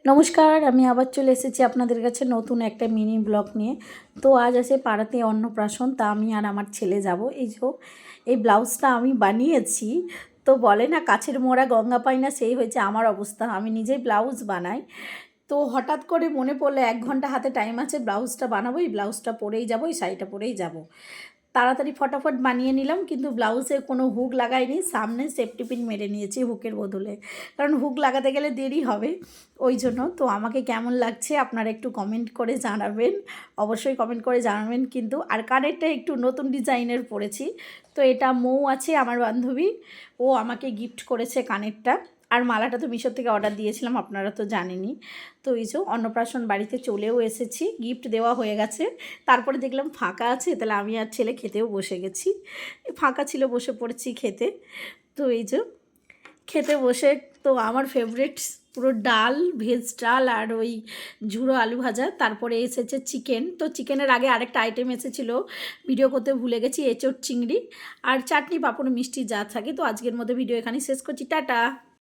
নমস্কার, আমি আবার চলে এসেছি আপনাদের কাছে নতুন একটা মিনি ব্লগ নিয়ে। তো আজ আছে পাড়াতে অন্নপ্রাশন, তা আমি আর আমার ছেলে যাব। এই ব্লাউজটা আমি বানিয়েছি। তো বলে না কাছের মোড়া গঙ্গা পাই না, সেই হয়েছে আমার অবস্থা। আমি নিজেই ব্লাউজ বানাই। তো হঠাৎ করে মনে পড়লো 1 ঘন্টা হাতে টাইম আছে, ব্লাউজটা বানাবো, এই ব্লাউজটা পরেই যাবো, এই শাড়িটা পরেই যাব। তাড়াতাড়ি ফটাফট বানিয়ে নিলাম, কিন্তু ব্লাউজে কোনো হুক লাগাইনি, সামনে সেফটি পিন মেরে নিয়েছি হুকের বদলে, কারণ হুক লাগাতে গেলে দেরি হবে ওই জন্য। তো আমাকে কেমন লাগছে আপনারা একটু কমেন্ট করে জানাবেন, অবশ্যই কমেন্ট করে জানাবেন কিন্তু। আর কানেরটা একটু নতুন ডিজাইনের পরেছি। তো এটা মৌ আছে আমার বান্ধবী, ও আমাকে গিফট করেছে কানেরটা। আর মালাটা তো মিশো থেকে অর্ডার দিয়েছিলাম, আপনারা তো জানেনই। তো এই যে অন্নপ্রাশন বাড়িতে চলেও এসেছি, গিফট দেওয়া হয়ে গেছে। তারপরে দেখলাম ফাঁকা আছে, তাহলে আমি আর ছেলে খেতেও বসে গেছি। ফাঁকা ছিল, বসে পড়েছি খেতে। তো এই যে খেতে বসে, তো আমার ফেভারিট পুরো ডাল, ভেজ ডাল আর ওই ঝুড়ো আলু ভাজা, তারপরে এসেছে চিকেন। তো চিকেনের আগে আরেকটা আইটেম এসেছিলো, ভিডিও করতে ভুলে গেছি, এঁচোড় চিংড়ি আর চাটনি পাঁপড় মিষ্টি যা থাকে। তো আজকের মধ্যে ভিডিও এখানেই শেষ করছি, টাটা।